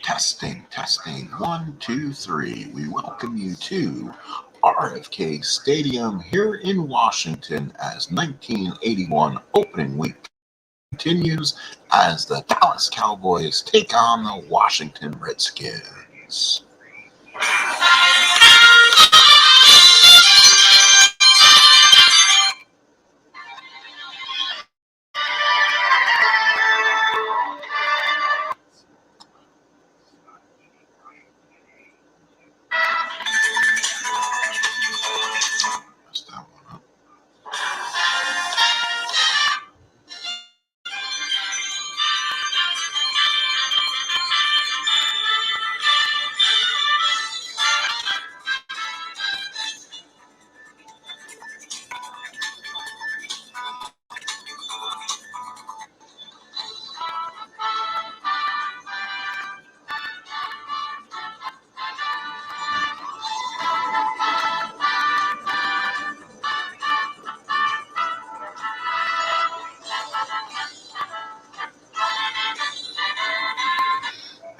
Testing, testing. 1, 2, 3. We welcome you to RFK Stadium here in Washington as 1981 opening week continues as the Dallas Cowboys take on the Washington Redskins. Messed that one up.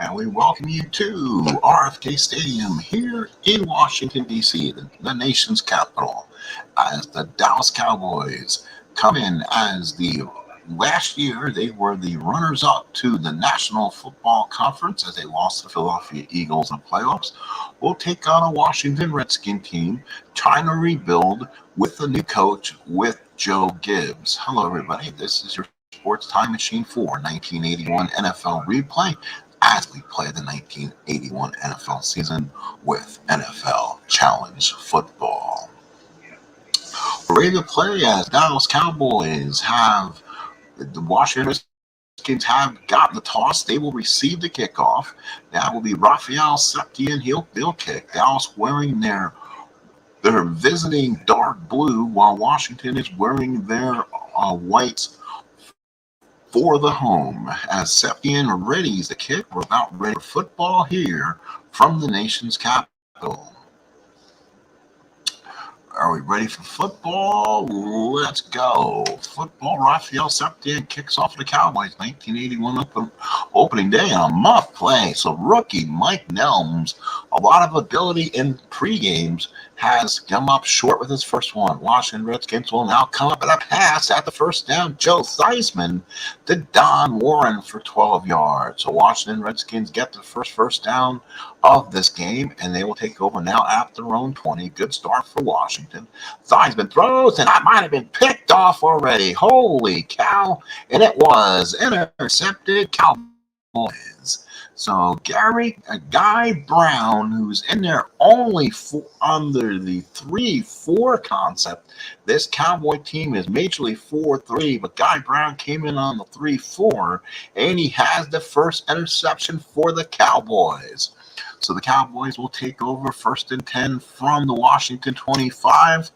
And we welcome you to RFK Stadium here in Washington, D.C., the nation's capital, as the Dallas Cowboys come in as last year they were the runners-up to the National Football Conference as they lost to the Philadelphia Eagles in the playoffs. Will take on a Washington Redskin team trying to rebuild with a new coach, with Joe Gibbs. Hello, everybody. This is your Sports Time Machine for 1981 NFL replay as we play the 1981 NFL season with NFL Challenge Football. We're ready to play as Dallas Cowboys have the Washington Redskins have gotten the toss. They will receive the kickoff. That will be Raphael Septien. He'll kick. Dallas wearing their visiting dark blue while Washington is wearing their whites for the home. As Septien readies the kick, we're about ready for football here from the nation's capital. Are we ready for football? Let's go. Football, Raphael Septien kicks off the Cowboys 1981 opening day on a muff play. So rookie Mike Nelms, a lot of ability in pre-games, has come up short with his first one. Washington Redskins will now come up with a pass at the first down. Joe Theissmann to Don Warren for 12 yards. So Washington Redskins get the first down of this game, and they will take over now at their own 20. Good start for Washington. Theissmann throws, and that might have been picked off already. Holy cow. And it was intercepted. Cowboys. So Guy Brown, who's in there only under the 3-4 concept. This Cowboy team is majorly 4-3, but Guy Brown came in on the 3-4, and he has the first interception for the Cowboys. So the Cowboys will take over 1st and 10 from the Washington 25.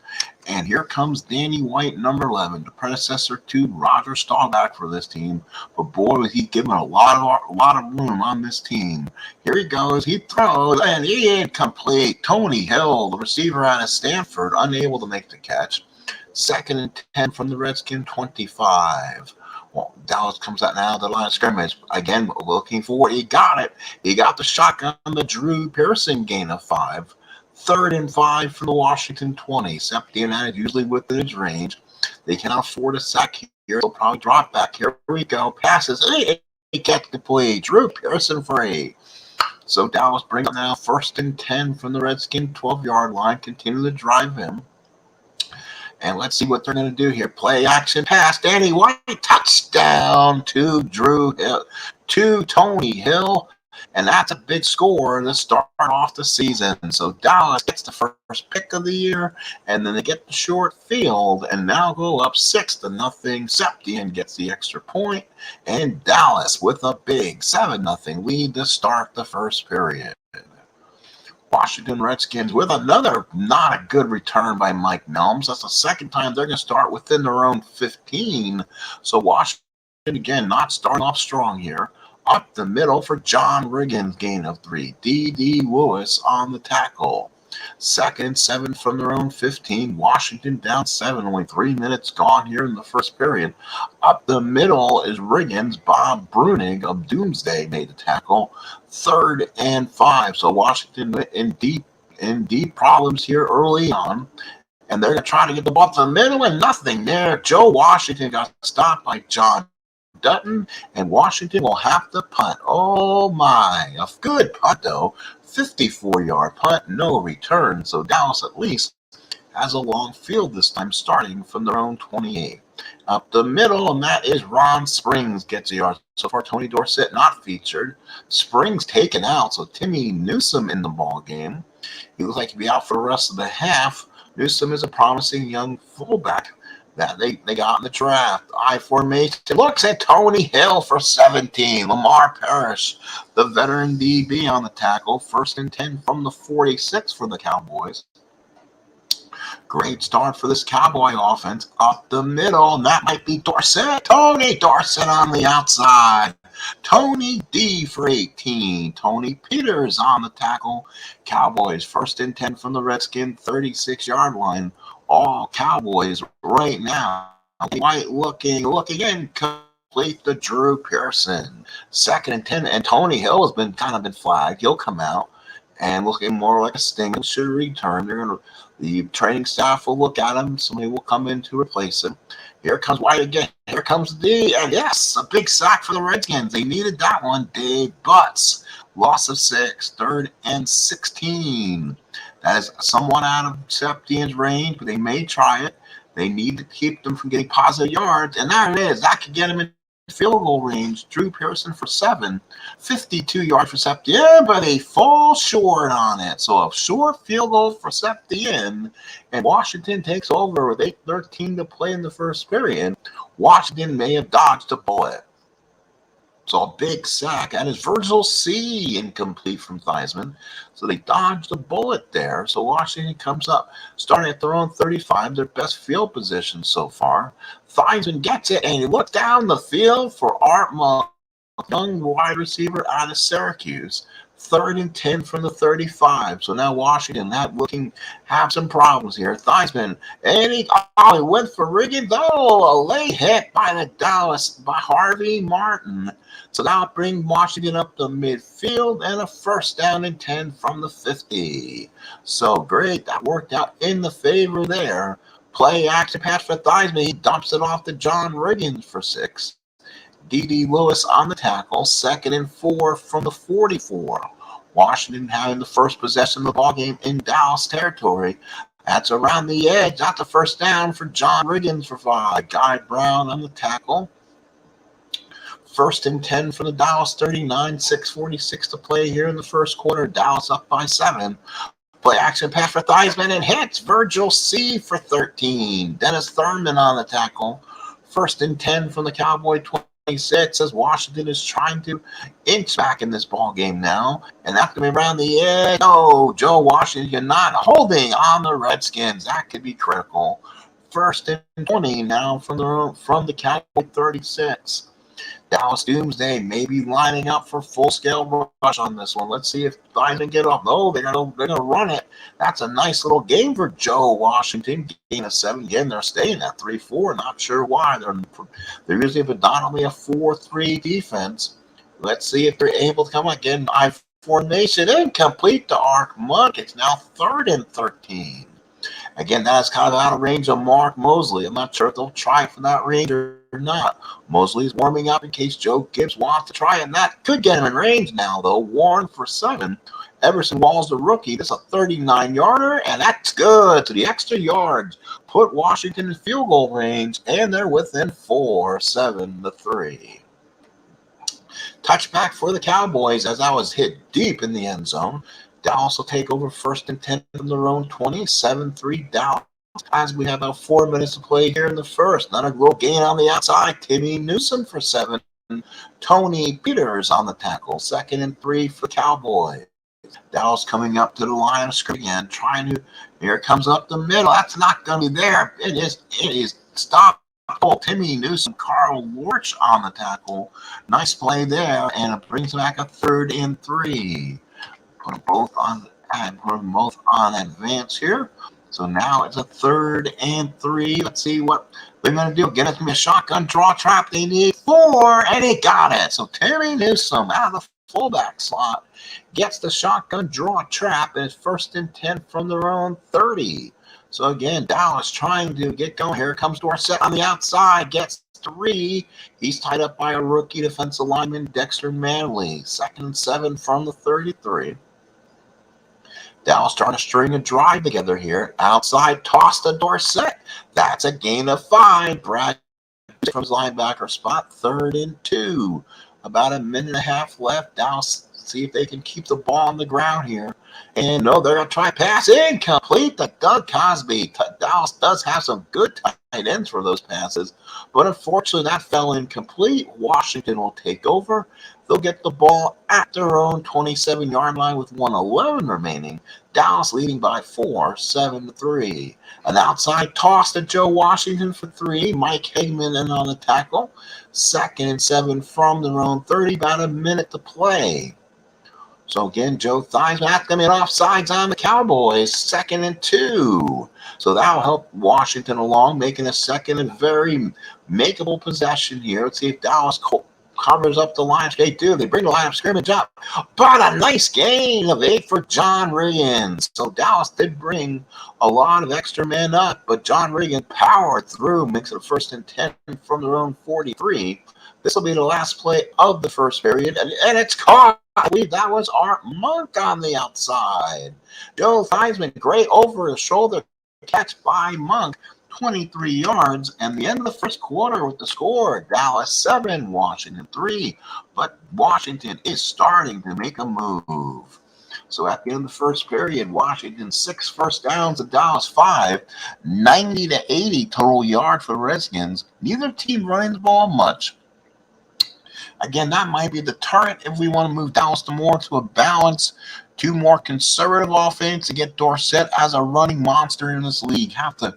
And here comes Danny White, number 11, the predecessor to Roger Staubach for this team. But boy, was he given a lot of room on this team. Here he goes. He throws, and he incomplete. Tony Hill, the receiver out of Stanford, unable to make the catch. 2nd and 10 from the Redskin 25. Well, Dallas comes out now the line of scrimmage. Again, looking forward. He got it. He got the shotgun, the Drew Pearson gain of 5. 3rd and 5 from the Washington 20. Septien is usually within his range. They cannot afford a sack here. They'll probably drop back. Here we go. Passes. He gets the play. Drew Pearson free. So Dallas brings up now 1st and 10 from the Redskin 12-yard line. Continue to drive him. And let's see what they're going to do here. Play action pass. Danny White, touchdown to Drew Hill, to Tony Hill. And that's a big score to start off the season. So Dallas gets the first pick of the year, and then they get the short field, and now go up 6-0. Septien gets the extra point, and Dallas with a big 7-0 lead to start the first period. Washington Redskins with another not a good return by Mike Nelms. That's the second time they're going to start within their own 15. So Washington again not starting off strong here. Up the middle for John Riggins, gain of 3. D.D. Lewis on the tackle. 2nd and 7 from their own 15. Washington down 7. Only 3 minutes gone here in the first period. Up the middle is Riggins. Bob Brunig of Doomsday made the tackle. 3rd and 5. So Washington in deep problems here early on. And they're going to try to get the ball to the middle, and nothing there. Joe Washington got stopped by John Dutton, and Washington will have to punt. Oh my, a good punt though. 54-yard punt, no return. So Dallas at least has a long field this time, starting from their own 28. Up the middle, and that is Ron Springs gets a yard. So far, Tony Dorsett not featured. Springs taken out, so Timmy Newsome in the ball game. He looks like he'll be out for the rest of the half. Newsome is a promising young fullback that they got in the draft. I formation looks at Tony Hill for 17. Lamar Parrish, the veteran DB on the tackle. 1st and 10 from the 46 for the Cowboys. Great start for this Cowboy offense. Up the middle, and that might be Dorsett. Tony Dorsett on the outside. Tony D for 18. Tony Peters on the tackle. Cowboys 1st and 10 from the Redskins 36-yard line. All Cowboys right now. White looking incomplete to Drew Pearson. 2nd and 10, and Tony Hill has been flagged. He'll come out and looking more like a sting. Should return. The training staff will look at him. Somebody will come in to replace him. Here comes White again. Here comes D. And yes, a big sack for the Redskins. They needed that one. Dave Butts. Loss of 6. 3rd and 16. That is somewhat out of Septien's range, but they may try it. They need to keep them from getting positive yards. And there it is. That could get them in field goal range. Drew Pearson for 7. 52 yards for Septien, but they fall short on it. So a short field goal for Septien, and Washington takes over with 8:13 to play in the first period. Washington may have dodged a bullet. So a big sack. That is Virgil C. incomplete from Theissmann. So they dodged a bullet there. So Washington comes up, starting at their own 35, their best field position so far. Theissmann gets it, and he looks down the field for Art Monk, young wide receiver out of Syracuse. 3rd and 10 from the 35. So now Washington have some problems here. Theissmann, and he went for Riggins. Oh, a late hit by Harvey Martin. So now it brings Washington up the midfield, and a 1st down and 10 from the 50. So great, that worked out in the favor there. Play action pass for Theissmann. He dumps it off to John Riggins for 6. D.D. Lewis on the tackle. 2nd and 4 from the 44. Washington having the first possession of the ballgame in Dallas territory. That's around the edge. That's the 1st down for John Riggins for 5. Guy Brown on the tackle. 1st and 10 from the Dallas 39. 6:46 to play here in the first quarter. Dallas up by 7. Play action pass for Theissmann, and hits Virgil C. for 13. Dennis Thurman on the tackle. 1st and 10 from the Cowboy 26 as Washington is trying to inch back in this ball game now, and that's going to be around the edge. Oh, Joe Washington not holding on the Redskins. That could be critical. 1st and 20 now from the Cowboy 36. Dallas Doomsday may be lining up for full-scale rush on this one. Let's see if Theissmann get off. No, they're gonna run it. That's a nice little game for Joe Washington. Gain of 7. Again, they're staying at 3-4. Not sure why. They're usually predominantly a 4-3 defense. Let's see if they're able to come again. I formation incomplete to Art Monk. It's now 3rd and 13. Again, that's kind of out of range of Mark Mosley. I'm not sure if they'll try for that range or not. Mosley's warming up in case Joe Gibbs wants to try, and that could get him in range now, though. Warren for 7. Everson Walls, the rookie. This is a 39-yarder, and that's good. So the extra yards put Washington in field goal range, and they're within 4, 7-3. Touchback for the Cowboys as that was hit deep in the end zone. Dallas will take over 1st and 10 from their own 20, 7-3 Dallas. As we have about 4 minutes to play here in the first. Not a real gain on the outside. Timmy Newsome for 7. Tony Peters on the tackle. 2nd and 3 for Cowboys. Dallas coming up to the line of scrimmage again. Here it comes up the middle. That's not going to be there. It is stopped tackle. Timmy Newsom, Carl Lorch on the tackle. Nice play there, and it brings back a 3rd and 3. Put them both on advance here. So now it's a 3rd and 3. Let's see what they're going to do. Get it to me a shotgun draw trap. They need 4, and he got it. So Timmy Newsom out of the fullback slot gets the shotgun draw trap, and it's 1st and 10 from their own 30. So again, Dallas trying to get going. Here comes Dorsett on the outside, gets 3. He's tied up by a rookie defensive lineman, Dexter Manley. 2nd and 7 from the 33. Dallas trying to string a drive together here. Outside toss to Dorsett. That's a gain of 5. Brad from his linebacker spot. 3rd and 2. About a minute and a half left. Dallas see if they can keep the ball on the ground here. And no, they're going to try pass. Incomplete to Doug Cosby. Dallas does have some good tight ends for those passes, but unfortunately that fell incomplete. Washington will take over. They'll get the ball at their own 27-yard line with 1:11 remaining. Dallas leading by 4, 7-3. An outside toss to Joe Washington for 3. Mike Hagman in on the tackle. 2nd and 7 from their own 30. About a minute to play. So again, Joe Theissmann at them in offsides on the Cowboys. 2nd and 2. So that'll help Washington along, making a 2nd and very makeable possession here. Let's see if Dallas covers up the line. They do. They bring the line of scrimmage up. But a nice gain of 8 for John Riggins. So Dallas did bring a lot of extra men up, but John Riggins powered through, makes it a 1st and 10 from their own 43. This will be the last play of the first period, and it's caught. I believe that was Art Monk on the outside. Joe Theissmann, great over the shoulder catch by Monk, 23 yards, and the end of the first quarter with the score, Dallas 7, Washington 3. But Washington is starting to make a move. So at the end of the first period, Washington 6 first downs and Dallas 5, 90-80 total yard for the Redskins. Neither team running the ball much. Again, that might be the deterrent if we want to move Dallas to a balance, to more conservative offense to get Dorsett as a running monster in this league. Have to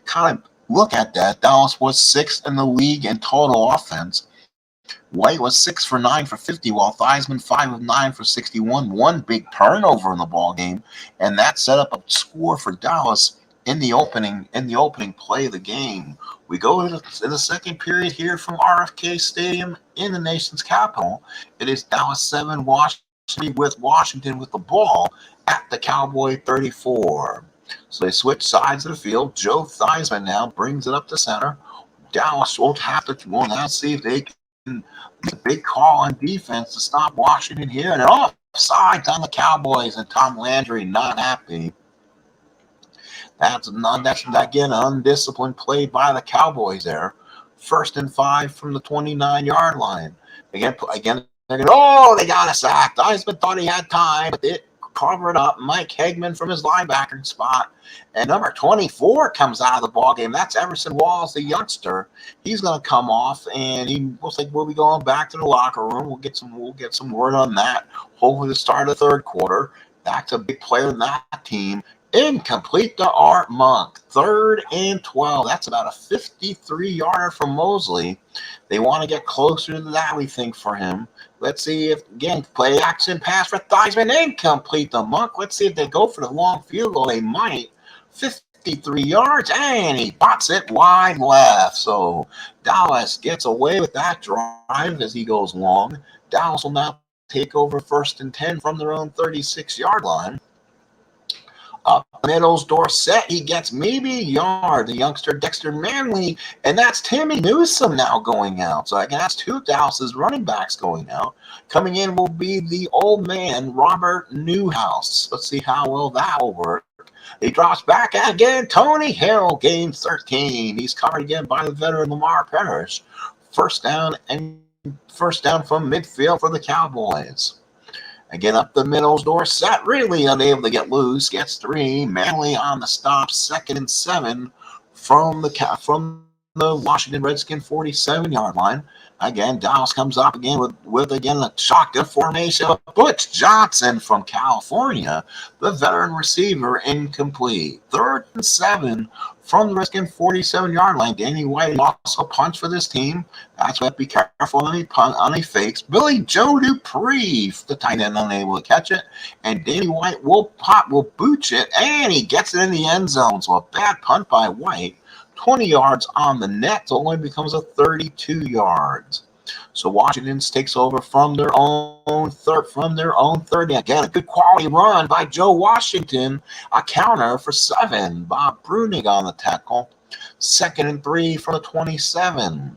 kind of look at that. Dallas was 6th in the league in total offense. White was 6 for 9 for 50, while Theissmann 5 of 9 for 61. One big turnover in the ball game, and that set up a score for Dallas in the opening play of the game. We go in the second period here from RFK Stadium in the nation's capital. It is Dallas 7, Washington with the ball at the Cowboy 34. So they switch sides of the field. Joe Theissmann now brings it up to center. Dallas will have to see if they can make a big call on defense to stop Washington here. And offside on the Cowboys, and Tom Landry not happy. That's again an undisciplined play by the Cowboys there. 1st and 5 from the 29-yard line. Again, they got a sack. Theissmann thought he had time, but it covered up. Mike Hagman from his linebacker spot. And number 24 comes out of the ball game. That's Everson Walls, the youngster. He's going to come off, and he looks like we'll be going back to the locker room. We'll get some word on that. Hopefully the start of the third quarter. That's a big player in that team. Incomplete to Art Monk. 3rd and 12. That's about a 53-yarder from Mosley. They want to get closer to that, we think, for him. Let's see if, again, play action pass for Theissmann. Incomplete to Monk. Let's see if they go for the long field goal. They might. 53 yards, and he bots it wide left. So Dallas gets away with that drive as he goes long. Dallas will now take over 1st and 10 from their own 36-yard line. Up middle's Dorsett. He gets maybe a yard. The youngster Dexter Manley, and that's Timmy Newsom now going out. So again, that's 2 Dallas's running backs going out. Coming in will be the old man, Robert Newhouse. Let's see how well that will work. He drops back again. Tony Hill gains 13. He's covered again by the veteran Lamar Parrish. First down from midfield for the Cowboys. Again, up the middle's Dorsett, really unable to get loose. Gets 3. Manley on the stop. 2nd and 7 from the Washington Redskins 47-yard line. Again, Dallas comes up again with a shotgun formation. Butch Johnson from California, the veteran receiver, incomplete. 3rd and 7 from the Redskins 47-yard line. Danny White also punts for this team. That's why be careful on any fakes. Billy Joe Dupree, the tight end, unable to catch it. And Danny White will booch it, and he gets it in the end zone. So a bad punt by White. 20 yards on the net, so it only becomes a 32 yards. So Washington takes over from their own 30. Again, a good quality run by Joe Washington. A counter for 7. Bob Brunig on the tackle. 2nd and 3 from the 27.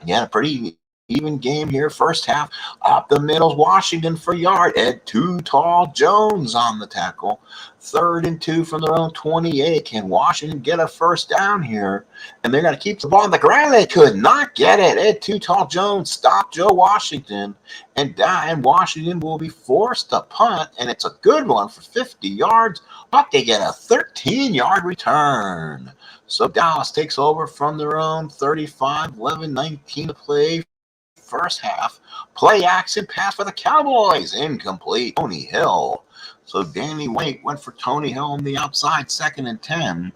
Again, a pretty even game here. First half, up the middle, Washington for yard. Ed Too Tall Jones on the tackle. 3rd and 2 from their own 28. Can Washington get a first down here? And they're going to keep the ball on the ground. They could not get it. Ed Too Tall Jones stopped Joe Washington. And Washington will be forced to punt. And it's a good one for 50 yards. But they get a 13-yard return. So Dallas takes over from their own 35, 11, 19 to play. First half, play action pass for the Cowboys, incomplete. Tony Hill. So Danny White went for Tony Hill on the outside, 2nd and 10.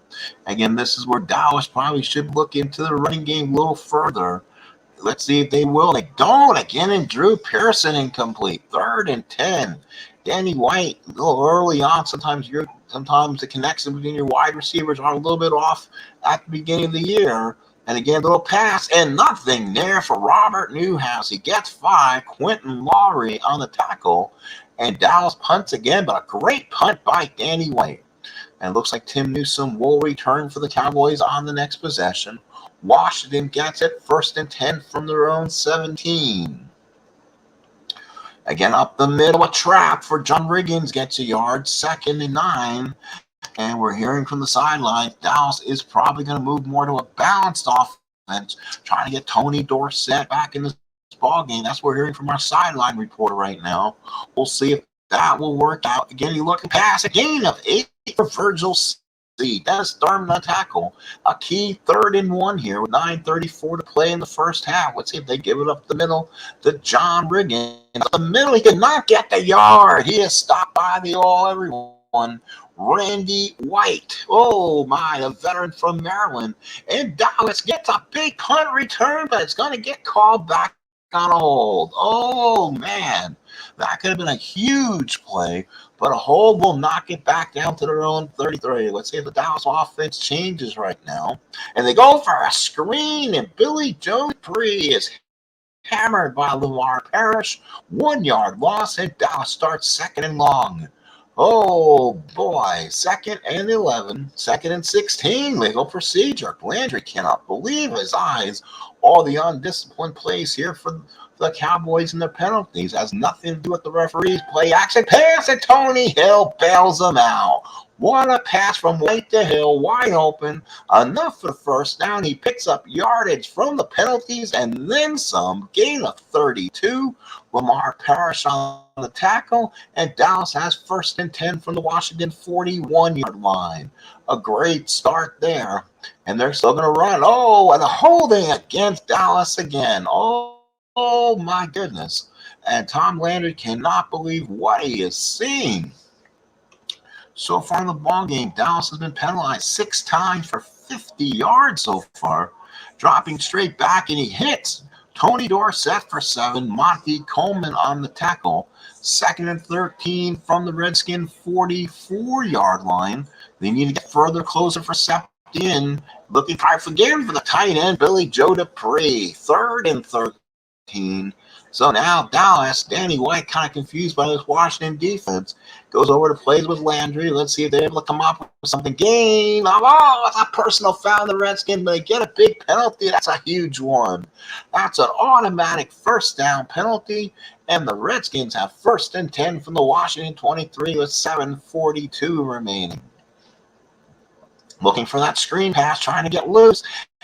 Again, this is where Dallas probably should look into the running game a little further. Let's see if they will. They don't. Again, and Drew Pearson incomplete. 3rd and 10. Danny White, a little early on. Sometimes the connection between your wide receivers are a little bit off at the beginning of the year. And again, a little pass, and nothing there for Robert Newhouse. He gets 5. Quentin Lowry on the tackle. And Dallas punts again, but a great punt by Danny White. And it looks like Tim Newsome will return for the Cowboys on the next possession. Washington gets it, 1st and 10 from their own 17. Again, up the middle, a trap for John Riggins, gets a yard, 2nd and 9. And we're hearing from the sidelines, Dallas is probably going to move more to a balanced offense, trying to get Tony Dorsett back in this ball game. That's what we're hearing from our sideline reporter right now. We'll see if that will work out. Again, you look at pass, a gain of 8 for Virgil C. Dennis Thurman on tackle. A key 3rd and 1 here with 9:34 to play in the first half. Let's see if they give it up the middle to John Riggins. Up the middle, he could not get the yard. He is stopped by the everyone. Randy White, oh my, a veteran from Maryland. And Dallas gets a big punt return, but it's going to get called back on a hold. Oh man, that could have been a huge play, but a hold will knock it back down to their own 33. Let's see if the Dallas offense changes right now. And they go for a screen, and Billy Joe Dupree is hammered by Lamar Parrish. 1-yard loss, and Dallas starts 2nd and long. Oh, boy. 2nd and 11. 2nd and 16. Legal procedure. Landry cannot believe his eyes. All the undisciplined plays here for the Cowboys and their penalties has nothing to do with the referees. Play action pass, and Tony Hill bails them out. What a pass from White to Hill, wide open. Enough for the first down. He picks up yardage from the penalties and then some. Gain of 32. Lamar Parrish on the tackle, and Dallas has 1st and 10 from the Washington 41-yard line. A great start there, and they're still going to run. Oh, and a holding against Dallas again. Oh my goodness. And Tom Landry cannot believe what he is seeing. So far in the ball game, Dallas has been penalized 6 times for 50 yards so far, dropping straight back, and he hits Tony Dorsett for 7. Monty Coleman on the tackle. 2nd and 13 from the Redskin 44-yard line. They need to get further closer for Septien. Looking again for the tight end, Billy Joe Dupree. 3rd and 13. So now Dallas, Danny White, kind of confused by this Washington defense, goes over to plays with Landry. Let's see if they're able to come up with something. Gain. Oh, it's a personal foul in the Redskins, but they get a big penalty. That's a huge one. That's an automatic first down penalty, and the Redskins have 1st and 10 from the Washington 23 with 7:42 remaining. Looking for that screen pass, trying to get loose.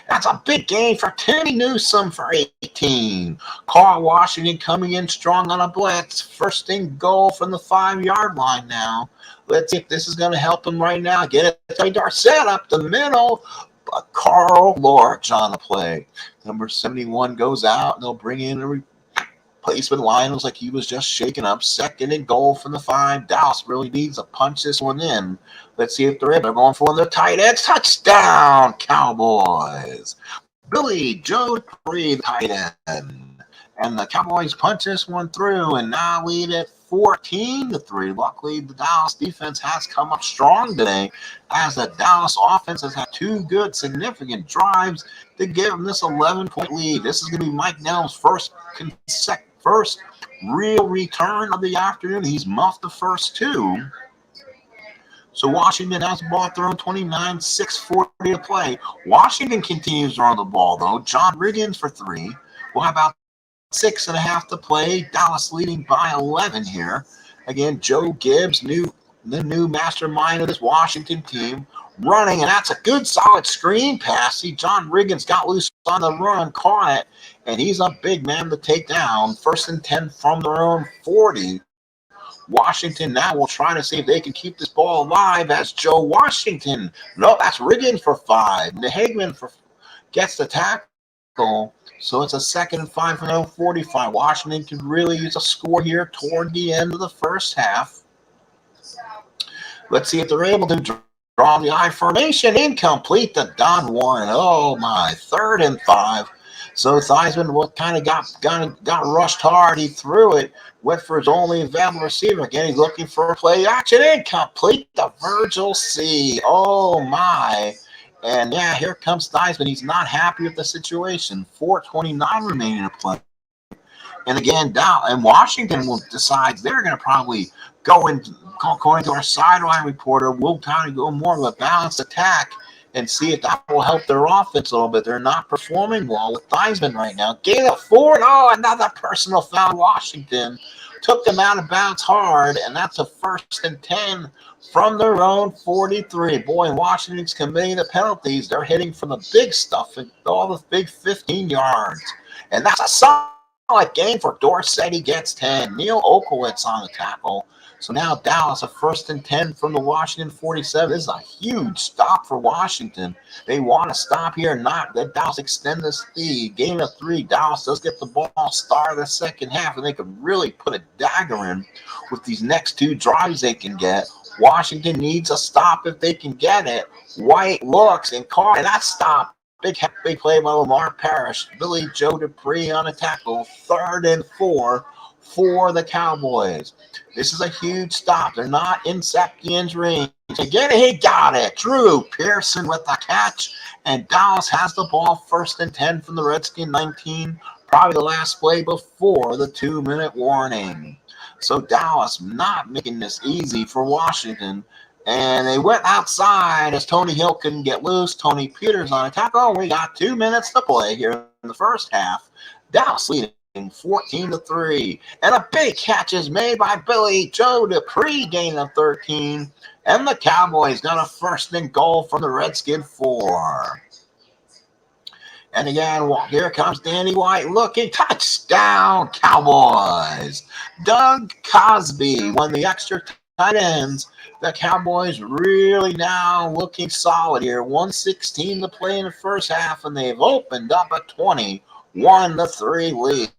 That's a big gain for Timmy Newsome for 18. Carl Washington coming in strong on a blitz. 1st and goal from the 5-yard line now. Let's see if this is going to help him right now. Get it to Dorsett up the middle. But Carl Lorch on the play. Number 71 goes out, and they'll bring in Placement line was like he was just shaking up. 2nd and goal from the 5. Dallas really needs to punch this one in. Let's see if they're in. They're going for their tight ends. Touchdown, Cowboys. Billy Joe Dupree, the tight end. And the Cowboys punch this one through and now lead at 14-3. Luckily, the Dallas defense has come up strong today as the Dallas offense has had 2 good, significant drives to give them this 11-point lead. This is going to be Mike Nell's first real return of the afternoon. He's muffed the first 2. So Washington has the ball thrown 29, 6:40 to play. Washington continues to run the ball, though. John Riggins for 3. We'll have about 6.5 to play. Dallas leading by 11 here. Again, Joe Gibbs, the new mastermind of this Washington team, running, and that's a good, solid screen pass. See, John Riggins got loose on the run, caught it, and he's a big man to take down. 1st and 10 from their own 40. Washington now will try to see if they can keep this ball alive as Joe Washington. No, that's Riggins for 5. Hagman gets the tackle. So it's a 2nd and 5 from their own 45. Washington can really use a score here toward the end of the first half. Let's see if they're able to draw the I formation. Incomplete to Don Warren. Oh, my. 3rd and 5. So Theissmann kind of got rushed hard. He threw it. Went for his only available receiver. Again, he's looking for a play action. Incomplete to Virgil C. Oh, my. And, yeah, here comes Theissmann. He's not happy with the situation. 4:29 remaining to play. And, again, Washington will decide they're going to probably go in, according to our sideline reporter, we'll kind of go more of a balanced attack and see if that will help their offense a little bit. They're not performing well with Theissmann right now. Gave it forward. Oh, another personal foul. Washington took them out of bounds hard, and that's a 1st and 10 from their own 43. Boy, Washington's committing the penalties. They're hitting for the big stuff and all the big 15 yards. And that's a solid game for Dorsett. He gets 10. Neil Okolowitz on the tackle. So now Dallas, a 1st and 10 from the Washington 47. This is a huge stop for Washington. They want to stop here, not let Dallas extend this lead. Game of 3, Dallas does get the ball, start of the second half, and they could really put a dagger in with these next 2 drives they can get. Washington needs a stop if they can get it. White looks and caught, and that stop. Big play by Lamar Parrish. Billy Joe Dupree on a tackle. 3rd and 4 for the Cowboys. This is a huge stop. They're not in Septien's range. Again, he got it. Drew Pearson with the catch, and Dallas has the ball 1st and 10 from the Redskins 19. Probably the last play before the 2-minute warning. So Dallas not making this easy for Washington. And they went outside as Tony Hill couldn't get loose. Tony Peters on attack. Oh, we got 2 minutes to play here in the first half. Dallas leading 14-3. And a big catch is made by Billy Joe Dupree, gain of 13. And the Cowboys got a 1st and goal from the Redskins 4. And again, here comes Danny White looking. Touchdown, Cowboys. Doug Cosby won the extra tight ends. The Cowboys really now looking solid here. 1:16 to play in the first half, and they've opened up a 21-3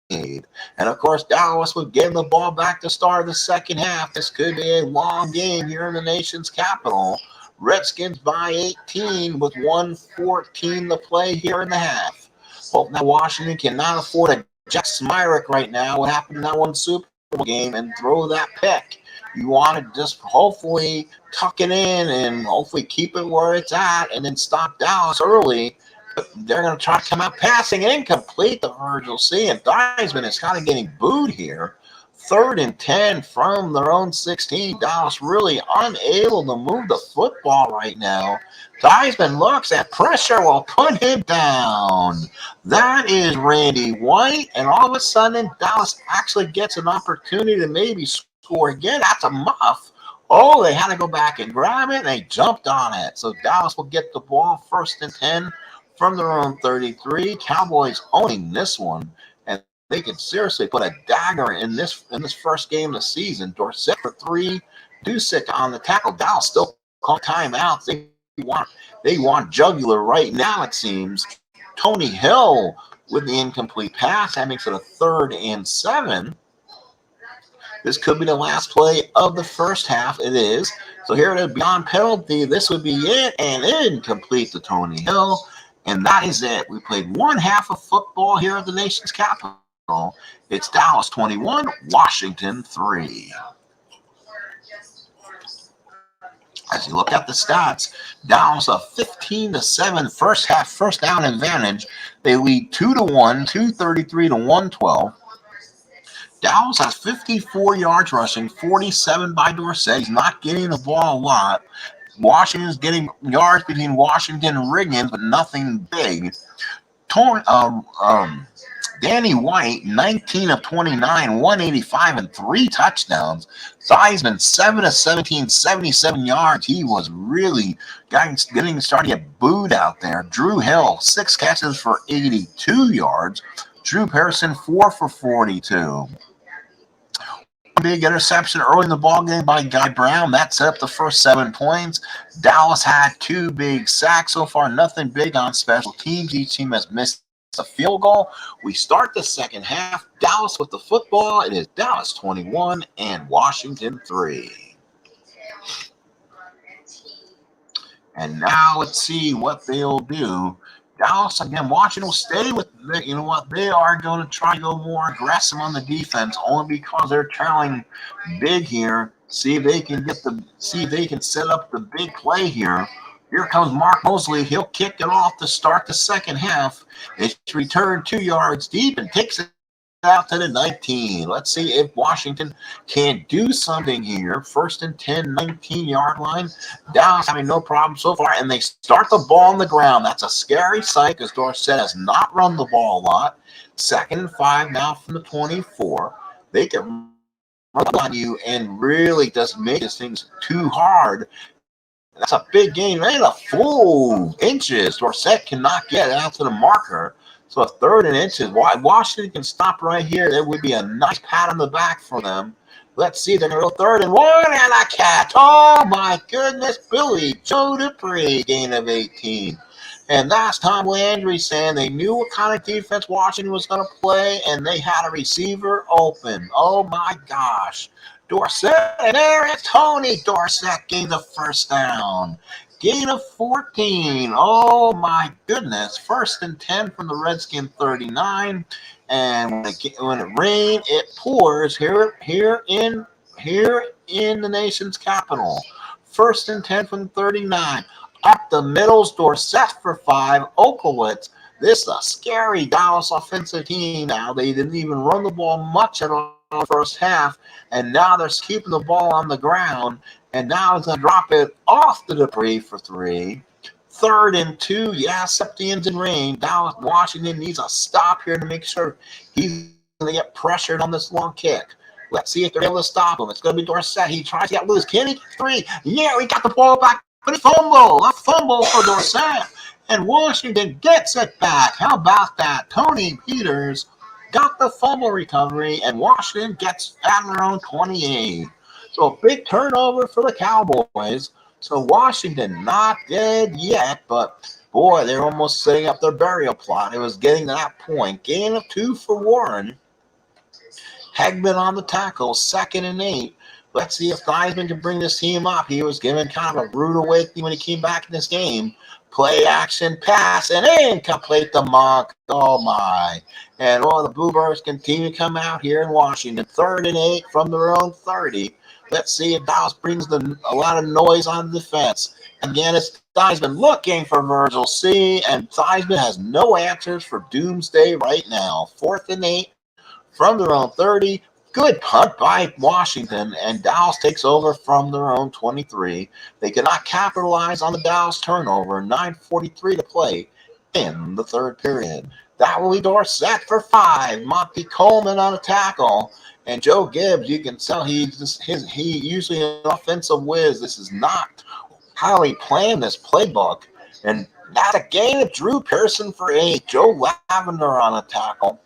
lead. And, of course, Dallas would give the ball back to start the second half. This could be a long game here in the nation's capital. Redskins by 18 with 1:14 to play here in the half. Hope that Washington cannot afford a Jack Smyrick right now. What happened in that one Super Bowl game and throw that pick. You want to just hopefully tuck it in and hopefully keep it where it's at and then stop Dallas early. But they're going to try to come out passing incomplete to Virgil C. And Theissmann is kind of getting booed here. 3rd and 10 from their own 16. Dallas really unable to move the football right now. Theissmann looks at pressure, will put him down. That is Randy White. And all of a sudden, Dallas actually gets an opportunity to maybe score again. That's a muff. Oh, they had to go back and grab it. And they jumped on it. So Dallas will get the ball 1st and 10 from their own 33. Cowboys owning this one. And they could seriously put a dagger in this first game of the season. Dorsett for 3. Dusick on the tackle. Dallas still call timeouts. They want jugular right now, it seems. Tony Hill with the incomplete pass. That makes it a 3rd and 7. This could be the last play of the first half. It is. So here it is, beyond penalty. This would be it, and incomplete to Tony Hill. And that is it. We played one half of football here at the nation's capital. It's Dallas 21, Washington 3. As you look at the stats, Dallas a 15-7 first half first down advantage. They lead 2-1, 233 to 112. Dallas has 54 yards rushing, 47 by Dorsett. He's not getting the ball a lot. Washington's getting yards between Washington and Riggins, but nothing big. Danny White, 19 of 29, 185 and 3 touchdowns. Theissmann, 7 of 17, 77 yards. He was really starting to get booed out there. Drew Hill, 6 catches for 82 yards. Drew Pearson, 4 for 42. Big interception early in the ballgame by Guy Brown. That set up the first 7 points. Dallas had 2 big sacks so far. Nothing big on special teams. Each team has missed a field goal. We start the second half. Dallas with the football. It is Dallas 21 and Washington 3. And now let's see what they'll do. Dallas, again, Washington will stay with, you know what, they are going to try to go more aggressive on the defense only because they're trailing big here. See if they can set up the big play here. Here comes Mark Mosley. He'll kick it off to start the second half. It's returned 2 yards deep and takes it out to the 19. Let's see if Washington can do something here. 1st and 10, 19-yard line. Dallas having no problem so far, and they start the ball on the ground. That's a scary sight because Dorsett has not run the ball a lot. 2nd and 5 now from the 24. They can run on you and really just make these things too hard. That's a big gain. Right a full inches. Dorsett cannot get out to the marker. So a 3rd and inches. Washington can stop right here. There would be a nice pat on the back for them. Let's see. They're going to go 3rd and 1 and a catch. Oh, my goodness. Billy Joe Dupree, gain of 18. And that's Tom Landry saying they knew what kind of defense Washington was going to play, and they had a receiver open. Oh, my gosh. Dorsett, and there it's Tony Dorsett, gained the first down. Gain of 14. Oh, my goodness. 1st and 10 from the Redskins 39. And when it rains, it pours here in the nation's capital. 1st and 10 from the 39. Up the middles, Dorsett for 5. Oklowitz. This is a scary Dallas offensive team now. They didn't even run the ball much at all in the first half, and now they're keeping the ball on the ground, and now it's going to drop it off the Dupree for 3. 3rd and 2, except the ends and rain. Dallas, Washington needs a stop here to make sure he's going to get pressured on this long kick. Let's see if they're able to stop him. It's going to be Dorsett. He tries to get loose. Can he get 3? Yeah, we got the ball back, but a fumble for Dorsett. And Washington gets it back. How about that? Tony Peters got the fumble recovery, and Washington gets at their own 28. So a big turnover for the Cowboys. So Washington not dead yet, but boy, they're almost setting up their burial plot. It was getting to that point. Gain of 2 for Warren. Hegman on the tackle, 2nd and 8. Let's see if Theissmann can bring this team up. He was given kind of a rude awakening when he came back in this game. Play action pass and incomplete to Monk. Oh my. And the Bluebirds continue to come out here in Washington. 3rd and 8 from their own 30. Let's see if Dallas brings a lot of noise on the defense. Again, it's Theissmann looking for Virgil C. And Theissmann has no answers for Doomsday right now. 4th and 8 from their own 30. Good punt by Washington, and Dallas takes over from their own 23. They cannot capitalize on the Dallas turnover. 9:43 to play in the 3rd period. That will be Dorsett for 5. Monty Coleman on a tackle. And Joe Gibbs, you can tell he usually an offensive whiz. This is not how he planned this playbook. And that's a gain of Drew Pearson for 8. Joe Lavender on a tackle.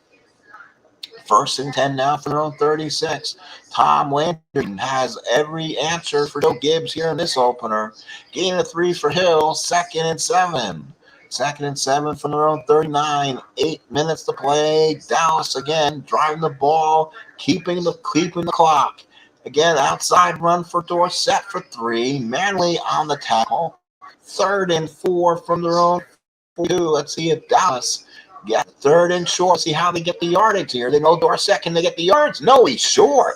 1st and 10 now for their own 36. Tom Landry has every answer for Joe Gibbs here in this opener. Gain of 3 for Hill. 2nd and 7. Second and 7 from their own 39. 8 minutes to play. Dallas again driving the ball, keeping the clock. Again, outside run for Dorsett for 3. Manley on the tackle. 3rd and 4 from their own 42. Let's see if Dallas get 3rd and short. See how they get the yardage here. They know Dorsett. Can they get the yards? No, he's short.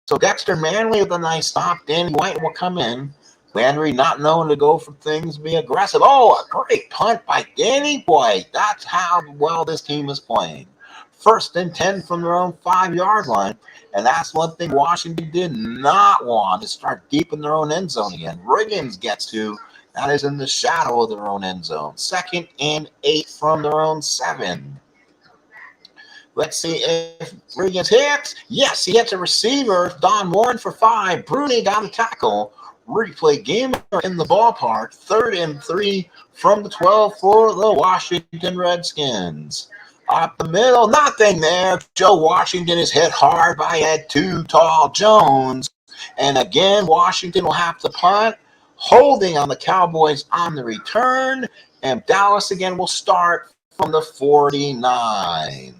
So Dexter Manley with a nice stop. Danny White will come in. Landry not knowing to go for things, be aggressive. Oh, a great punt by Danny White. That's how well this team is playing. 1st and 10 from their own 5-yard line. And that's one thing Washington did not want, to start deep in their own end zone again. Riggins gets to. That is in the shadow of their own end zone. 2nd and 8 from their own 7. Let's see if Riggins hits. Yes, he hits a receiver. Don Warren for 5. Bruni down the tackle. Replay game in the ballpark. 3rd and 3 from the 12 for the Washington Redskins. Up the middle, nothing there. Joe Washington is hit hard by a too tall Jones. And again, Washington will have to punt. Holding on the Cowboys on the return. And Dallas again will start from the 49.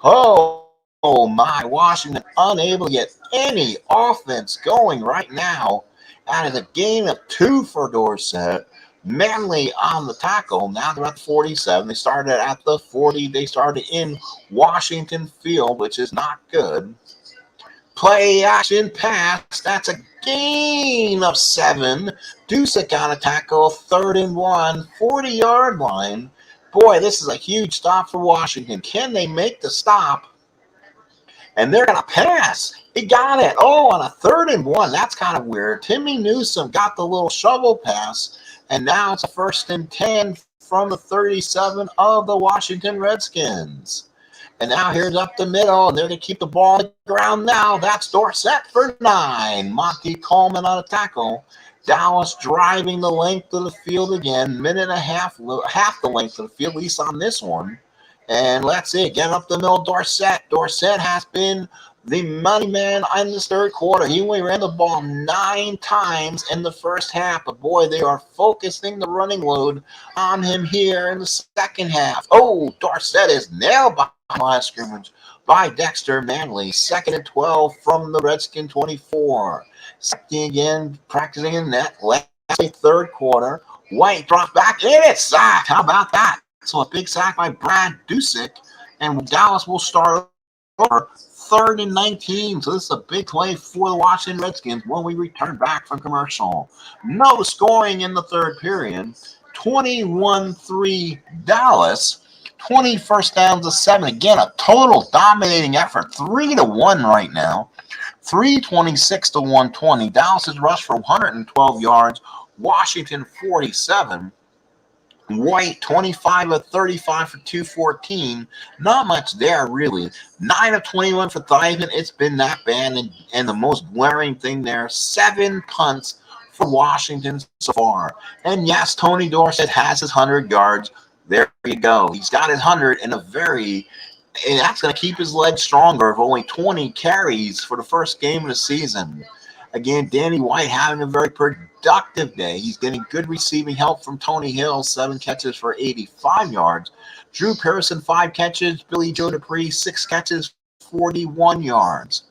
Oh my, Washington unable to get any offense going right now. That is a gain of 2 for Dorsett. Manley on the tackle. Now they're at the 47. They started at the 40. They started in Washington Field, which is not good. Play action pass. That's a gain of 7. Dusek on a tackle. 3rd and 1. 40-yard line. Boy, this is a huge stop for Washington. Can they make the stop? And they're going to pass. He got it. Oh, on a 3rd and 1. That's kind of weird. Timmy Newsome got the little shovel pass. And now it's a 1st and 10 from the 37 of the Washington Redskins. And now here's up the middle. And they're going to keep the ball on the ground now. That's Dorsett for 9. Monty Coleman on a tackle. Dallas driving the length of the field again. Minute and a half the length of the field, at least on this one. And let's see, get up the middle, Dorsett. Dorsett has been the money man in this 3rd quarter. He only ran the ball 9 times in the first half. But boy, they are focusing the running load on him here in the 2nd half. Oh, Dorsett is nailed by the line of scrimmage by Dexter Manley. 2nd and 12 from the Redskin 24. Second again, practicing in net. Last 3rd quarter. White drops back and it's sacked. How about that? So a big sack by Brad Dusek. And Dallas will start over 3rd and 19. So this is a big play for the Washington Redskins when we return back from commercial. No scoring in the 3rd period. 21-3 Dallas. 20 first downs to 7. Again, a total dominating effort. 3-1 right now. 326 to 120. Dallas has rushed for 112 yards. Washington 47. White 25 of 35 for 214. Not much there really. 9 of 21 for Theissmann. It's been that bad, and the most glaring thing there, 7 punts for Washington so far. And yes, Tony Dorsett has his 100 yards. There you go. He's got his 100 in a and that's going to keep his legs stronger of only 20 carries for the first game of the season. Again, Danny White having a very productive day. He's getting good receiving help from Tony Hill, 7 catches for 85 yards. Drew Pearson, 5 catches. Billy Joe Dupree, 6 catches, 41 yards.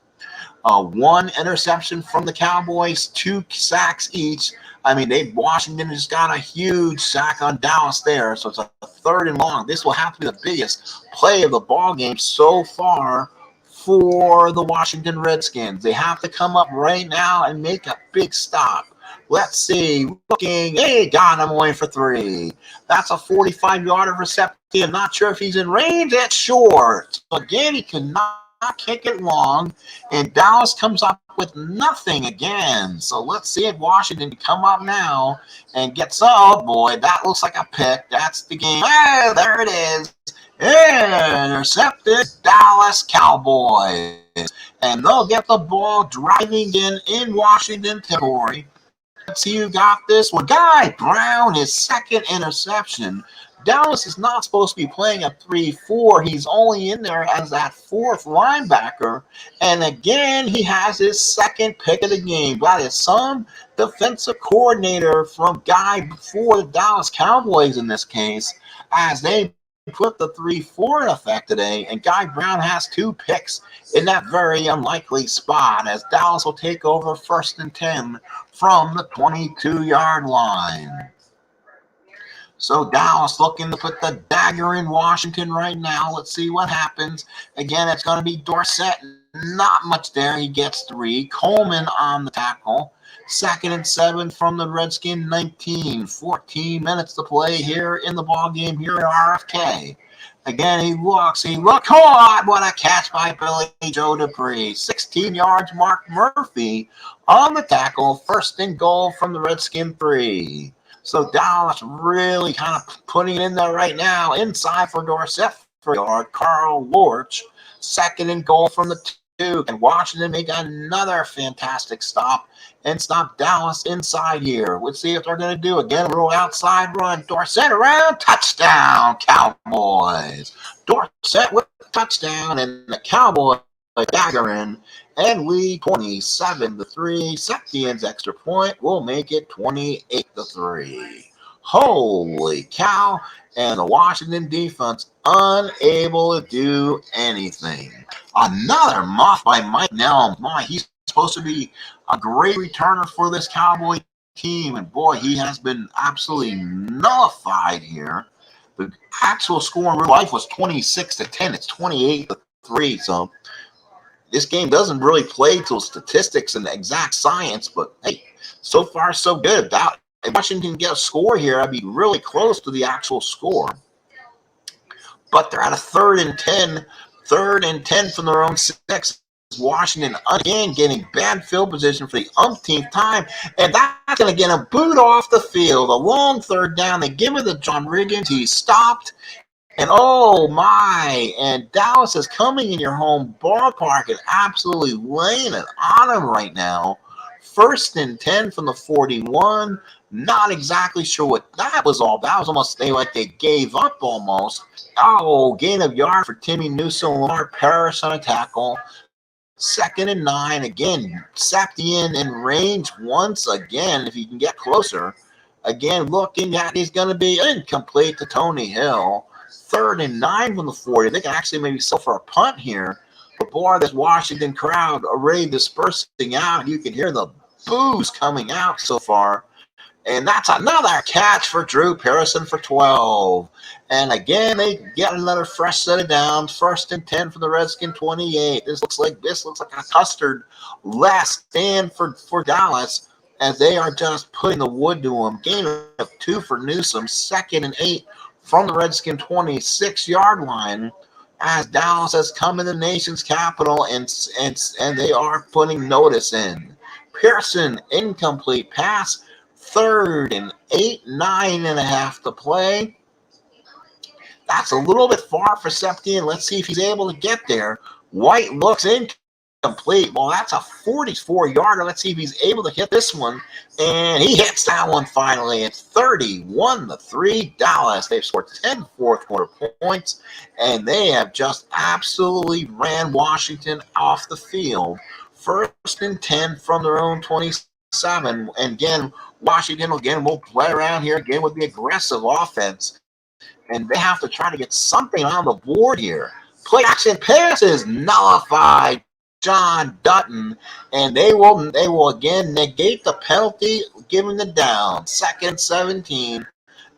1 interception from the Cowboys, 2 sacks each. I mean, Washington has got a huge sack on Dallas there, so it's a 3rd and long. This will have to be the biggest play of the ball game so far for the Washington Redskins. They have to come up right now and make a big stop. Let's see. Looking. Hey, got him away for 3. That's a 45-yarder reception. I'm not sure if he's in range. It's short. So again, he cannot kick it long. And Dallas comes up with nothing again. So let's see if Washington can come up now and get some. Oh, boy, that looks like a pick. That's the game. Hey, there it is. Intercepted Dallas Cowboys. And they'll get the ball driving in Washington territory. Let's see who got this one. Guy Brown, his 2nd interception. Dallas is not supposed to be playing a 3-4. He's only in there as that fourth linebacker. And again, he has his second pick of the game. That is some defensive coordinator from guy before the Dallas Cowboys in this case, as they put the 3-4 in effect today. And Guy Brown has 2 picks in that very unlikely spot as Dallas will take over 1st and 10 from the 22-yard line. So Dallas looking to put the dagger in Washington right now. Let's see what happens. Again, it's going to be Dorsett. Not much there. He gets 3. Coleman on the tackle. 2nd and 7 from the Redskins 19. 14 minutes to play here in the ball game here at RFK. Again, he looks. Oh, what a catch by Billy Joe Dupree. 16 yards, Mark Murphy on the tackle. 1st and goal from the Redskins 3. So Dallas really kind of putting it in there right now. Inside for Dorsett for yard. Carl Lorch. 2nd and goal from the 2. And Washington make another fantastic stop and stop Dallas inside here. Let's see if they're going to do again. A little outside run. Dorsett around. Touchdown, Cowboys. Dorsett with the touchdown, and the Cowboys dagger in and lead 27-3. Septien's extra point will make it 28-3. Holy cow. And the Washington defense unable to do anything. Another muff by Mike Nelm. He's supposed to be a great returner for this Cowboy team. And boy, he has been absolutely nullified here. The actual score in real life was 26-10. It's 28-3. So this game doesn't really play to statistics and exact science, but hey, so far so good. If Washington can get a score here, I'd be really close to the actual score. But they're at a 3rd and 10. 3rd and 10 from their own 6. Washington again getting bad field position for the umpteenth time, and that's going to get a boot off the field. A long 3rd down. They give it to John Riggins. He's stopped. And oh my, and Dallas is coming in your home ballpark and absolutely laying it on him right now. 1st and 10 from the 41. Not exactly sure what that was all about. It was almost like they gave up almost. Oh, gain of yard for Timmy Newsom. Lamar Parrish on a tackle. 2nd and 9. Again, Sapien in range once again if he can get closer. Again, looking at he's going to be incomplete to Tony Hill. 3rd and 9 from the 40. They can actually maybe sell for a punt here. But boy, this Washington crowd already dispersing out. You can hear the boos coming out so far. And that's another catch for Drew Pearson for 12. And again, they get another fresh set of downs. 1st and 10 for the Redskins 28. This looks like a custard last stand for Dallas as they are just putting the wood to them. Gain of 2 for Newsom. 2nd and 8 from the Redskins 26-yard line as Dallas has come in the nation's capital and they are putting notice in. Pearson, incomplete pass. 3rd and 8, 9.5 to play. That's a little bit far for Septien. Let's see if he's able to get there. White looks incomplete. Well, that's a 44-yarder. Let's see if he's able to hit this one. And he hits that one finally. It's 31-3 Dallas. They've scored 10 fourth-quarter points, and they have just absolutely ran Washington off the field. 1st and 10 from their own 27. And again, Washington will play around here again with the aggressive offense. And they have to try to get something on the board here. Play action passes nullified John Dutton. And they will again negate the penalty, giving the down. 2nd 17.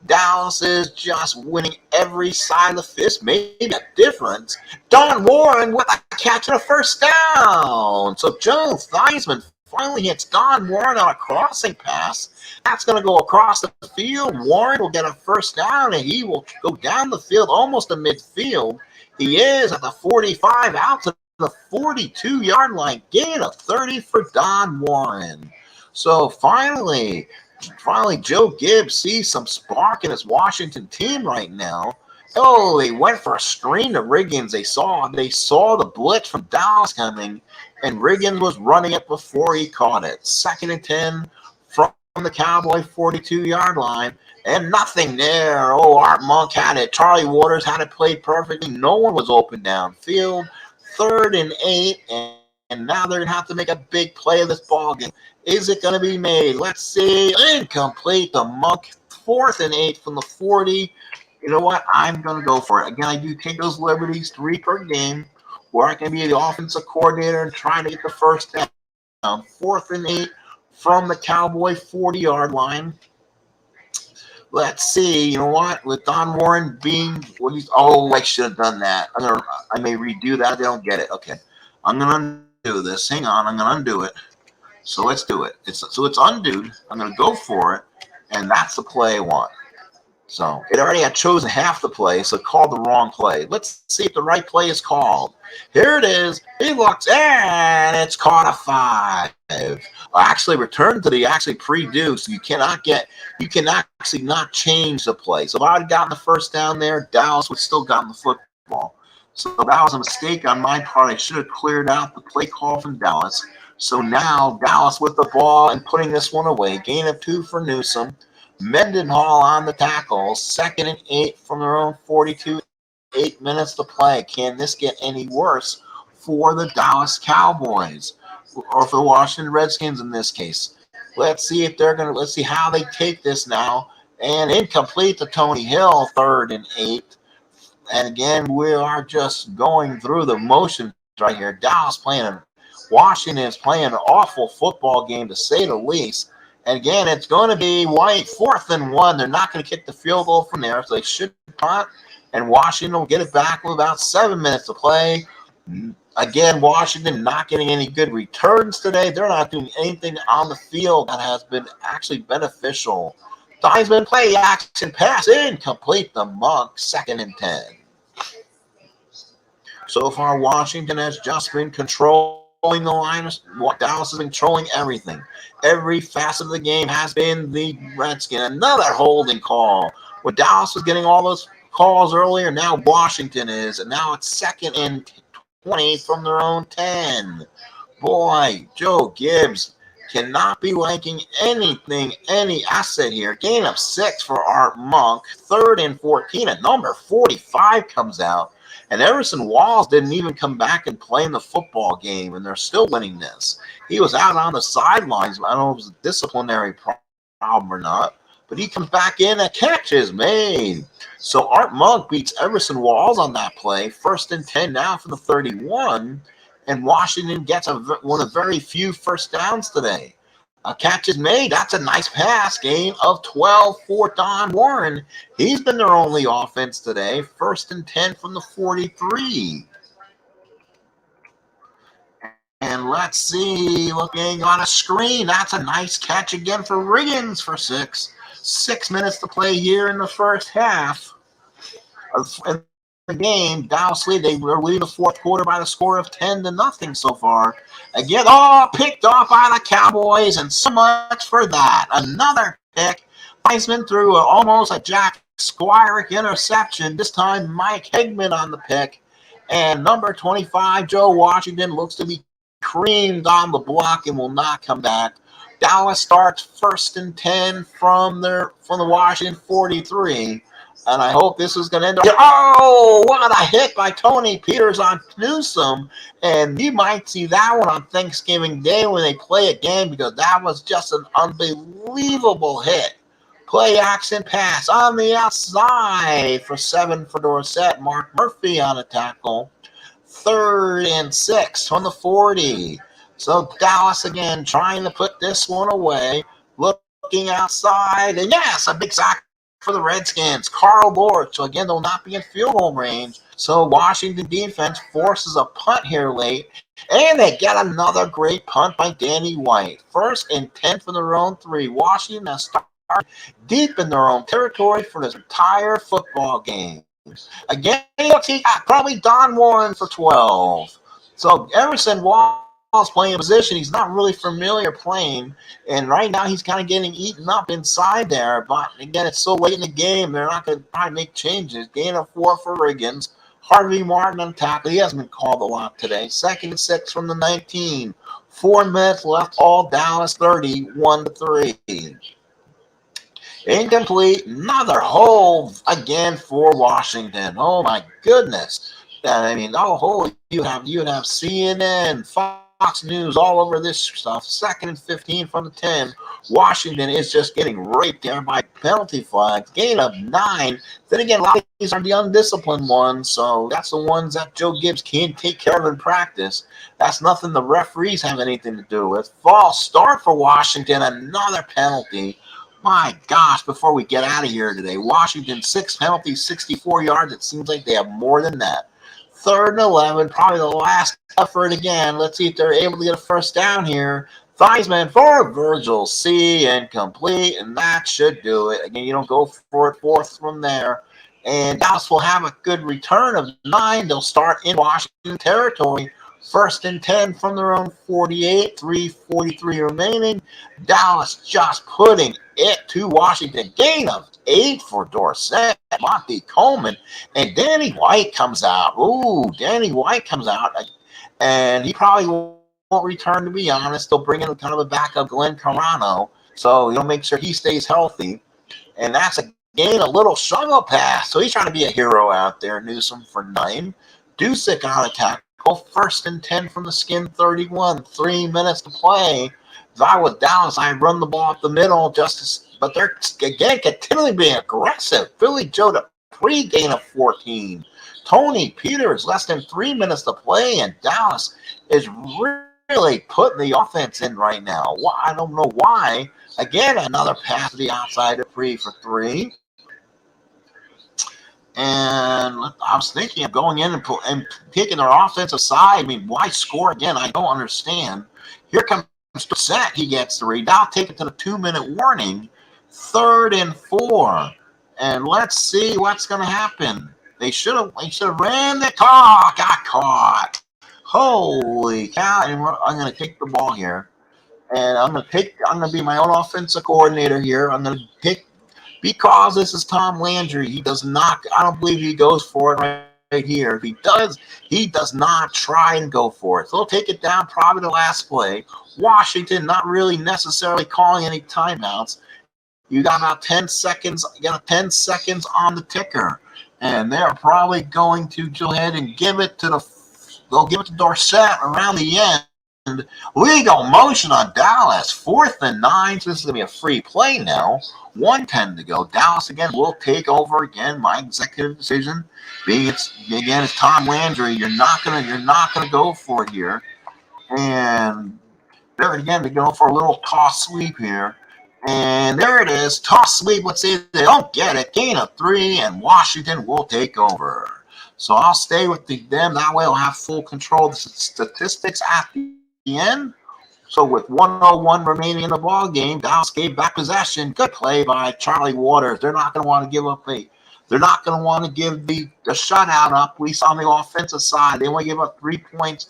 Dallas is just winning every side of the fist. Maybe a difference. Don Warren with a catch and a 1st down. So Joe Theissmann finally hits Don Warren on a crossing pass. That's going to go across the field. Warren will get a 1st down, and he will go down the field almost to midfield. He is at the 45, out to the 42-yard line. Gain of 30 for Don Warren. So finally, Joe Gibbs sees some spark in his Washington team right now. Oh, they went for a screen to Riggins. They saw the blitz from Dallas coming, and Riggins was running it before he caught it. 2nd and 10 from the Cowboy 42-yard line. And nothing there. Oh, Art Monk had it. Charlie Waters had it played perfectly. No one was open downfield. 3rd and 8, and now they're going to have to make a big play of this ball game. Is it going to be made? Let's see. Incomplete. The Monk, 4th and 8 from the 40. You know what? I'm going to go for it. Again, I do take those liberties, 3 per game, where I can be the offensive coordinator and try to get the first down. 4th and 8 from the Cowboy 40-yard line. Let's see. You know what? With Don Warren being, I should have done that. I may redo that. They don't get it. Okay, I'm gonna undo this. Hang on, I'm gonna undo it. So let's do it. It's undoed. I'm gonna go for it, and that's the play I want. So it already had chosen half the play, so it called the wrong play. Let's see if the right play is called. Here it is. He looks, and it's caught a 5. Actually returned to the pre-due, so you can actually not change the play. So if I had gotten the first down there, Dallas would still gotten the football. So that was a mistake on my part. I should have cleared out the play call from Dallas. So now Dallas with the ball and putting this one away. Gain of 2 for Newsome. Mendenhall on the tackle. 2nd and 8 from their own 42. 8 minutes to play. Can this get any worse for the Dallas Cowboys or for the Washington Redskins in this case? Let's see how they take this now. And incomplete to Tony Hill, 3rd and 8. And again, we are just going through the motions right here. Washington is playing an awful football game, to say the least. And again, it's going to be White, 4th and 1. They're not going to kick the field goal from there, so they should punt. And Washington will get it back with about 7 minutes to play. Again, Washington not getting any good returns today. They're not doing anything on the field that has been actually beneficial. Theissmann play action pass incomplete. The Monk, 2nd and 10. So far, Washington has just been controlling the line. Dallas has been controlling everything. Every facet of the game has been the Redskins. Another holding call. Where Dallas was getting all those calls earlier, now Washington is. And now it's 2nd and 20 from their own 10. Boy, Joe Gibbs cannot be liking any asset here. Gain of 6 for Art Monk. 3rd and 14. And number 45 comes out. And Everson Walls didn't even come back and play in the football game, and they're still winning this. He was out on the sidelines. I don't know if it was a disciplinary problem or not, but he comes back in. A catch is made. So Art Monk beats Everson Walls on that play. 1st and 10 now from the 31, and Washington gets one of very few first downs today. A catch is made. That's a nice pass. Gain of 12 for Don Warren. He's been their only offense today. 1st and 10 from the 43. And let's see, looking on a screen. That's a nice catch again for Riggins for 6. 6 minutes to play here in the first half of the game. Dallas lead. They were leading the 4th quarter by the score of 10-0 so far. Again, picked off by the Cowboys, and so much for that. Another pick. Theissmann threw almost a Jack Squire interception. This time, Mike Hegman on the pick. And number 25, Joe Washington, looks to be creamed on the block and will not come back. Dallas starts 1st and 10 from the Washington 43. And I hope this is going to end up. Oh, what a hit by Tony Peters on Newsome. And you might see that one on Thanksgiving Day when they play a game, because that was just an unbelievable hit. Play action pass on the outside for 7 for Dorsett. Mark Murphy on a tackle. 3rd and 6 from the 40. So Dallas again trying to put this one away. Looking outside. And yes, a big sack for the Redskins. Carl Lord. So again, they'll not be in field goal range. So Washington defense forces a punt here late. And they get another great punt by Danny White. 1st and 10 from their own 3. Washington has started deep in their own territory for this entire football game. Again, he got probably Don Warren for 12. So Everson Walls playing a position he's not really familiar playing, and right now he's kind of getting eaten up inside there. But again, it's so late in the game, they're not going to probably make changes. Gain of 4 for Riggins. Harvey Martin on tackle. He hasn't been called a lot today. 2nd and 6 from the 19. 4 minutes left, all Dallas 31-3. Incomplete, another hole again for Washington. Oh my goodness. I mean, you'd have CNN, Fox News all over this stuff. 2nd and 15 from the 10. Washington is just getting raped there by penalty flags. Gain of 9. Then again, a lot of these are the undisciplined ones, so that's the ones that Joe Gibbs can't take care of in practice. That's nothing the referees have anything to do with. False start for Washington, another penalty. My gosh, before we get out of here today, Washington 6 penalties, 64 yards. It seems like they have more than that. 3rd and 11, probably the last effort again. Let's see if they're able to get a first down here. Theissmann for Virgil C, incomplete, and that should do it. Again, you don't go for it 4th from there. And Dallas will have a good return of 9. They'll start in Washington territory. 1st and 10 from their own 48, 3:43 remaining. Dallas just putting it to Washington. Gain of 8 for Dorsett, Monty Coleman, and Danny White comes out. Ooh, Danny White comes out, and he probably won't return, to be honest. They'll bring in kind of a backup, Glenn Carano, so make sure he stays healthy. And that's a gain, a little shovel pass. So he's trying to be a hero out there. Newsom for 9. Dusick on attack. 1st and 10 from the skin, 31. 3 minutes to play. If I was Dallas, I'd run the ball up the middle, but they're, again, continually being aggressive. Philly Joe to pre-gain of 14. Tony Peters, less than 3 minutes to play, and Dallas is really putting the offense in right now. I don't know why. Again, another pass to the outside of Pre for 3. And I was thinking of going in and taking their offensive side. I mean, why score again? I don't understand. Here comes Set. He gets the read. Now take it to the 2-minute warning. 3rd and 4. And let's see what's going to happen. They should have ran the clock. Got caught. Holy cow. And I'm going to take the ball here. And I'm going to be my own offensive coordinator here. I'm going to pick, because this is Tom Landry, he does not, I don't believe he goes for it right here. If he does not try and go for it. So they'll take it down, probably the last play. Washington not really necessarily calling any timeouts. You got about 10 seconds, on the ticker. And they're probably going to go ahead and give it to Dorsett around the end. Legal motion on Dallas. 4th and 9. So this is going to be a free play now. 1:10 to go. Dallas again will take over again. My executive decision being it's Tom Landry. You're not gonna go for it here. And there again, they're going for a little toss sweep here. And there it is. Toss sweep. Let's see if they don't get it. Gain of 3, and Washington will take over. So I'll stay with them. That way I'll have full control of the statistics at the end. So with 1:01 remaining in the ball game, Dallas gave back possession. Good play by Charlie Waters. They're not going to want to give up They're not going to want to give the shutout up. At least on the offensive side, they want to give up 3 points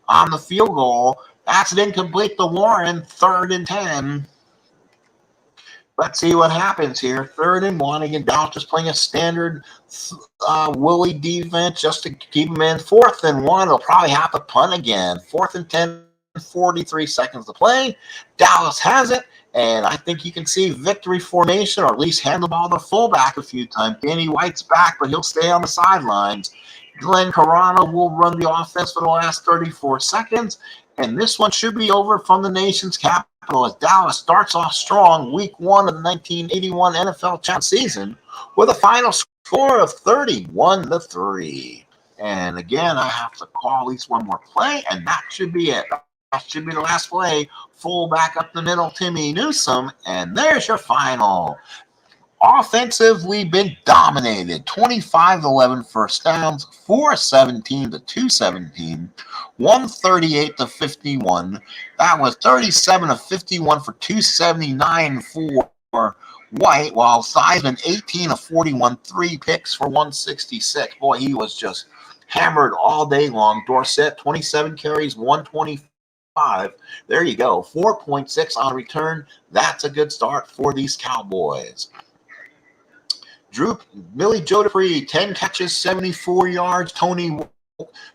on the field goal. That's an incomplete to Warren. 3rd and 10. Let's see what happens here. 3rd and 1. Again, Dallas just playing a standard Willie defense just to keep them in. 4th and 1. They'll probably have to punt again. 4th and 10. 43 seconds to play. Dallas has it, and I think you can see victory formation, or at least hand the ball to fullback a few times. Danny White's back, but he'll stay on the sidelines. Glenn Carano will run the offense for the last 34 seconds, and this one should be over from the nation's capital as Dallas starts off strong week 1 of the 1981 NFL Champions season with a final score of 31-3. And again, I have to call at least one more play, and that should be it. That should be the last play. Fullback up the middle, Timmy Newsom, and there's your final. Offensively been dominated. 25-11 first downs, 417 to 217, 138 to 51. That was 37 of 51 for 279 for White, while Theissmann 18 of 41, 3 picks for 166. Boy, he was just hammered all day long. Dorsett 27 carries, 125. There you go. 4.6 on return. That's a good start for these Cowboys. Billy Joe Dupree, 10 catches, 74 yards. Tony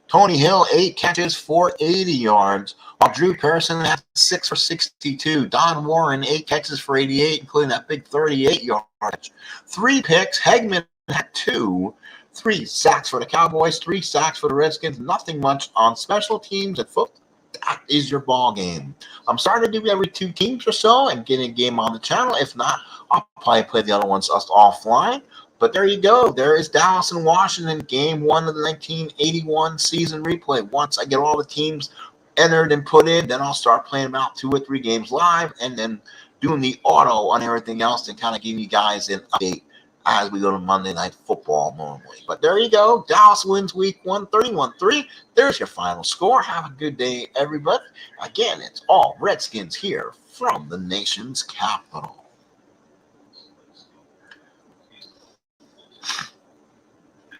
Tony Hill, 8 catches for 80 yards, while Drew Pearson had 6 for 62. Don Warren, 8 catches for 88, including that big 38-yard catch. 3 picks. Hegman had 2. 3 sacks for the Cowboys, 3 sacks for the Redskins. Nothing much on special teams and football. That is your ball game. I'm starting to do every 2 teams or so and get a game on the channel. If not, I'll probably play the other ones offline. But there you go. There is Dallas and Washington, game 1 of the 1981 season replay. Once I get all the teams entered and put in, then I'll start playing about 2 or 3 games live and then doing the auto on everything else and kind of giving you guys an update as we go to Monday Night Football normally. But there you go. Dallas wins week 1, 31-3. There's your final score. Have a good day, everybody. Again, it's all Redskins here from the nation's capital.